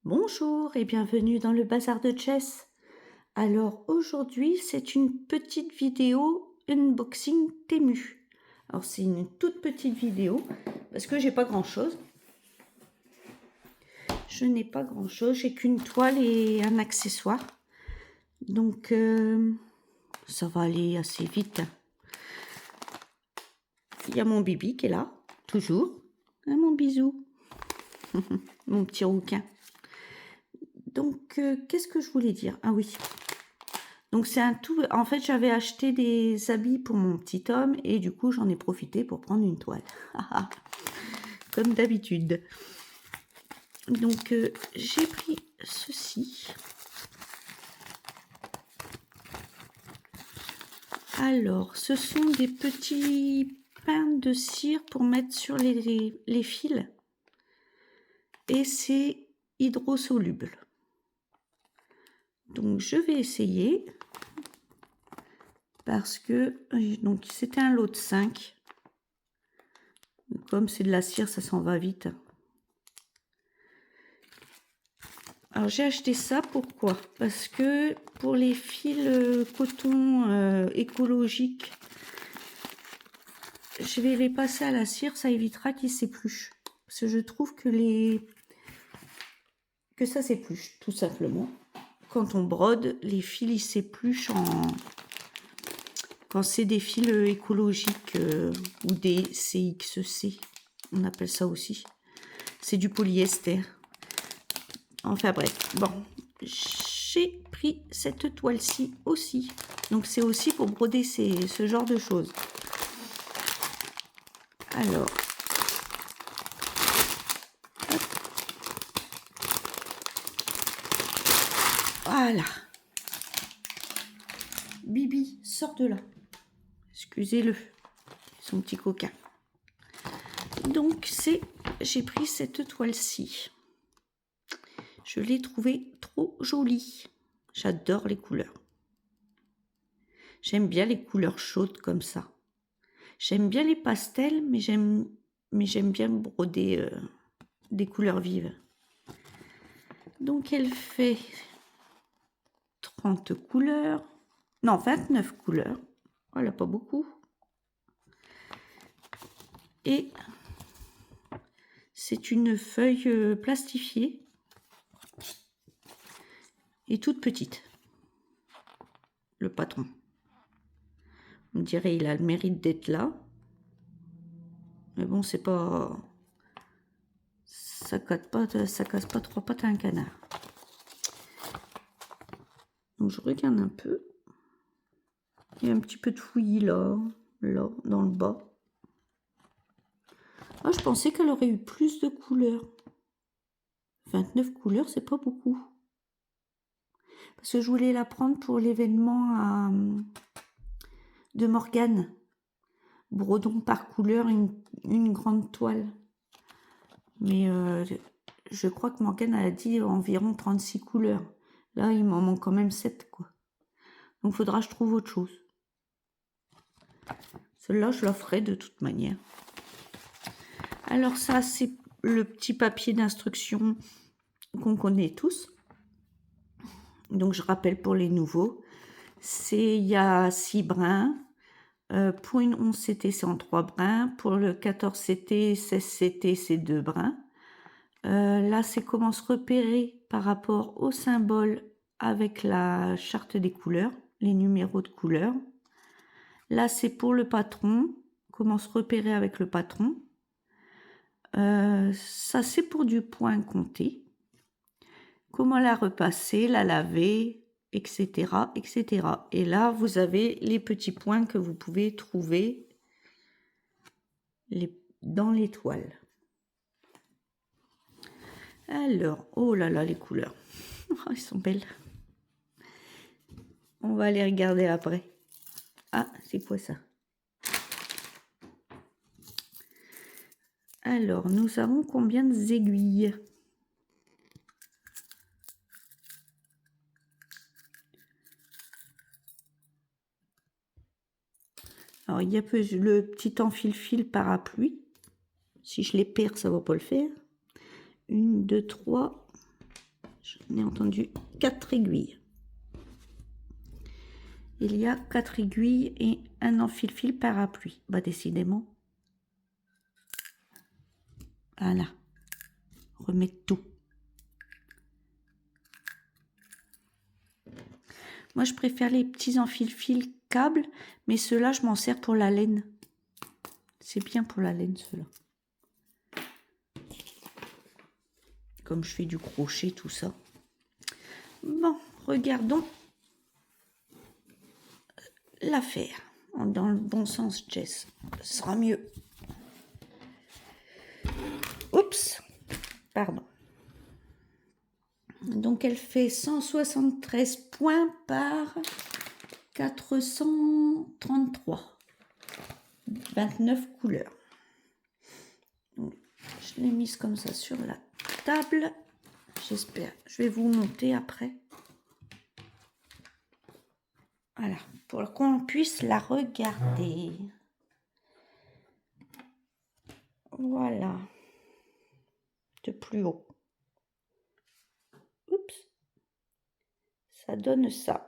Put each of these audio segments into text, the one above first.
Bonjour et bienvenue dans le bazar de Jess. Alors aujourd'hui c'est une petite vidéo unboxing Temu. Alors c'est une toute petite vidéo parce que j'ai pas grand chose. Je n'ai pas grand chose, j'ai qu'une toile et un accessoire. Donc ça va aller assez vite. Il y a mon Bibi qui est là, toujours. Ah, mon bisou. Mon petit rouquin. Donc qu'est-ce que je voulais dire? Ah oui. Donc c'est un tout. En fait, j'avais acheté des habits pour mon petit homme et du coup, j'en ai profité pour prendre une toile. Comme d'habitude. Donc j'ai pris ceci. Alors, ce sont des petits pains de cire pour mettre sur les fils. Et c'est hydrosoluble. Donc je vais essayer. Parce que donc c'était un lot de 5. Comme c'est de la cire, ça s'en va vite. Alors j'ai acheté ça, pourquoi? Parce que pour les fils coton écologiques, je vais les passer à la cire, ça évitera qu'ils s'épluchent. Parce que je trouve que ça s'épluche, tout simplement. Quand on brode, les fils ils s'épluchent quand c'est des fils écologiques ou des CXC, on appelle ça aussi. C'est du polyester. Enfin bref, bon, j'ai pris cette toile-ci aussi. Donc c'est aussi pour broder ce genre de choses. Alors, hop. Voilà. Bibi, sors de là. Excusez-le, son petit coquin. Donc j'ai pris cette toile-ci. Je l'ai trouvée trop jolie. J'adore les couleurs. J'aime bien les couleurs chaudes comme ça. J'aime bien les pastels, mais j'aime bien broder des couleurs vives. Donc elle fait 30 couleurs. Non, 29 couleurs. Voilà, pas beaucoup. Et c'est une feuille plastifiée et toute petite. Le patron. On dirait il a le mérite d'être là. Mais bon, c'est pas... Ça casse pas trois pattes à un canard. Donc je regarde un peu. Il y a un petit peu de fouillis là, dans le bas. Ah, je pensais qu'elle aurait eu plus de couleurs. 29 couleurs, c'est pas beaucoup. Parce que je voulais la prendre pour l'événement de Morgane. Brodon par couleur, une grande toile. Mais je crois que Morgane a dit environ 36 couleurs. Là, il m'en manque quand même 7, quoi. Donc, faudra que je trouve autre chose. Celle-là, je la ferai de toute manière. Alors ça, c'est le petit papier d'instruction qu'on connaît tous. Donc, je rappelle pour les nouveaux. Il y a 6 brins. Pour une 11 CT, c'est en 3 brins. Pour le 14 CT, 16 CT, c'est 2 brins. Là, c'est comment se repérer par rapport au symbole avec la charte des couleurs, les numéros de couleurs. Là, c'est pour le patron, comment se repérer avec le patron. Ça, c'est pour du point compté. Comment la repasser, la laver, etc., etc. Et là, vous avez les petits points que vous pouvez trouver dans les toiles. Alors, oh là là, les couleurs. Oh, elles sont belles. On va les regarder après. Ah, c'est quoi ça? Alors, nous avons combien d'aiguilles? Alors, il y a le petit enfile-fil parapluie. Si je les perds, ça ne va pas le faire. 1, 2, 3, ai entendu 4 aiguilles. Il y a 4 aiguilles et un enfile-fil parapluie. Bah décidément. Voilà. Remettre tout. Moi je préfère les petits enfile-fil câbles, mais ceux-là je m'en sers pour la laine. C'est bien pour la laine ceux-là. Comme je fais du crochet, tout ça. Bon, regardons l'affaire. Dans le bon sens, Jess. Ce sera mieux. Oups, pardon. Donc elle fait 173 points par 433. 29 couleurs. Donc, je l'ai mise comme ça sur la table. J'espère. Je vais vous monter après. Voilà, pour qu'on puisse la regarder. Voilà. De plus haut. Oups. Ça donne ça.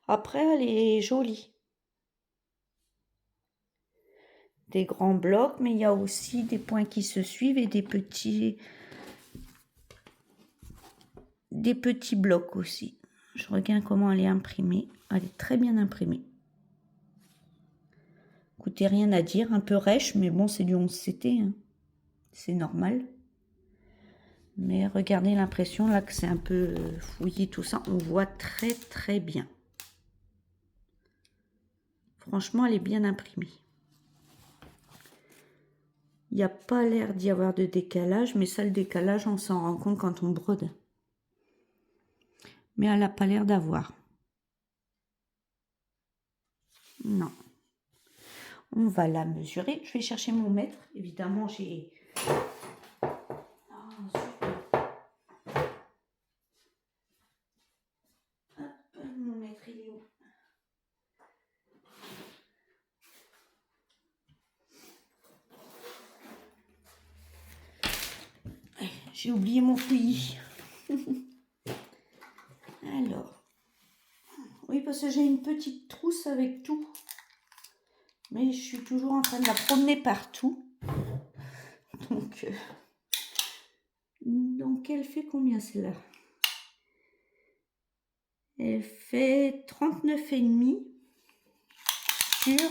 Après, elle est jolie. Des grands blocs, mais il y a aussi des points qui se suivent et des petits blocs aussi. Je regarde comment elle est imprimée. Elle est très bien imprimée. Écoutez, rien à dire, un peu rêche, mais bon, c'est du 11CT, hein. C'est normal. Mais regardez l'impression là que c'est un peu fouillé tout ça, on voit très très bien. Franchement, elle est bien imprimée. Il n'y a pas l'air d'y avoir de décalage, mais ça, le décalage, on s'en rend compte quand on brode. Mais elle n'a pas l'air d'avoir. Non. On va la mesurer. Je vais chercher mon mètre. Évidemment, j'ai... Mon mètre, il est où? J'ai oublié mon fouillis. Alors. Oui, parce que j'ai une petite trousse avec tout. Mais je suis toujours en train de la promener partout. Donc elle fait combien celle-là? Elle fait 39,5 sur...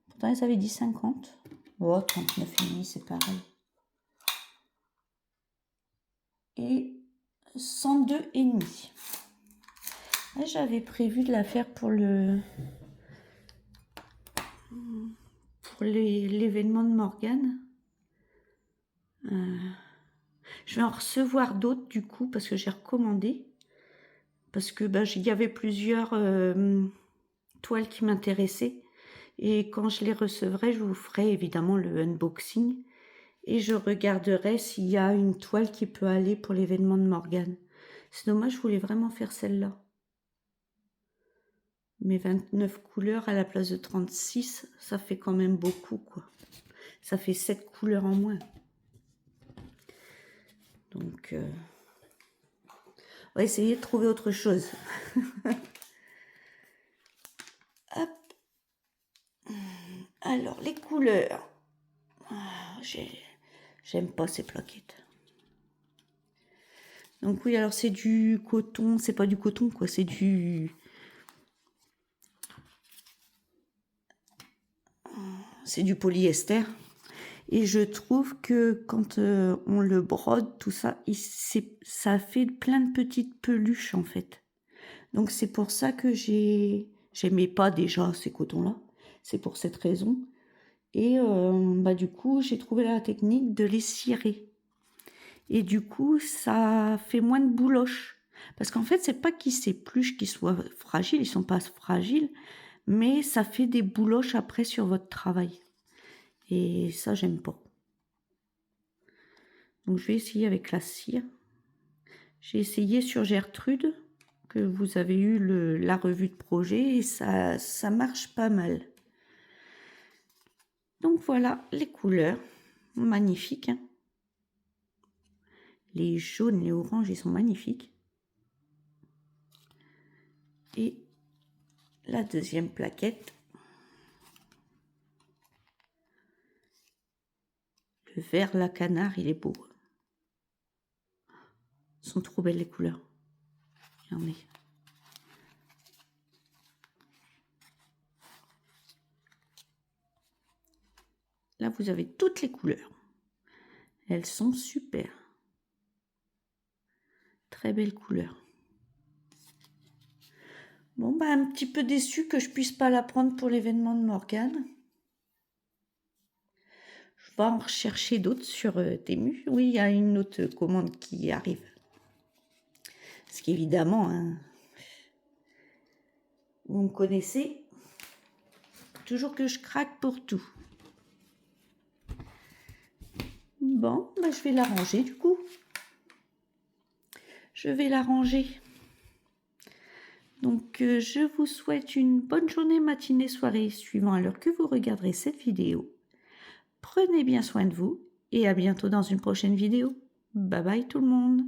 Pourtant, ils avaient dit 50. Oh, 39,5, c'est pareil. Et 102,5. J'avais prévu de la faire pour l'événement de Morgane. Je vais en recevoir d'autres du coup parce que j'ai recommandé. Parce que il y avait plusieurs toiles qui m'intéressaient. Et quand je les recevrai, je vous ferai évidemment le unboxing. Et je regarderai s'il y a une toile qui peut aller pour l'événement de Morgane. C'est dommage, je voulais vraiment faire celle-là. Mais 29 couleurs à la place de 36, ça fait quand même beaucoup, quoi. Ça fait 7 couleurs en moins. Donc, on va essayer de trouver autre chose. Hop. Alors, les couleurs. J'aime pas ces plaquettes. Donc oui, alors c'est du coton. C'est pas du coton, quoi. C'est du... C'est du polyester. Et je trouve que quand on le brode, tout ça, ça fait plein de petites peluches, en fait. Donc c'est pour ça que j'aimais pas déjà ces cotons-là. C'est pour cette raison. Et du coup, j'ai trouvé la technique de les cirer. Et du coup, ça fait moins de bouloches. Parce qu'en fait, c'est pas qu'ils s'épluchent, qu'ils soient fragiles. Ils sont pas fragiles. Mais ça fait des bouloches après sur votre travail. Et ça, j'aime pas. Donc, je vais essayer avec la cire. J'ai essayé sur Gertrude, que vous avez eu la revue de projet, et ça marche pas mal. Donc, voilà les couleurs. magnifiques. Hein. Les jaunes, les oranges, ils sont magnifiques. Et la deuxième plaquette. Le vert la canard, il est beau. Elles sont trop belles les couleurs. Regardez. Là, vous avez toutes les couleurs. Elles sont super. Très belles couleurs. Bon, bah, un petit peu déçu que je puisse pas la prendre pour l'événement de Morgane. Je vais en rechercher d'autres sur Temu. Oui, il y a une autre commande qui arrive. Parce qu'évidemment, hein, vous me connaissez, toujours que je craque pour tout. Bon, bah, je vais la ranger du coup. Je vais la ranger. Donc, je vous souhaite une bonne journée, matinée, soirée, suivant à l'heure que vous regarderez cette vidéo. Prenez bien soin de vous et à bientôt dans une prochaine vidéo. Bye bye tout le monde.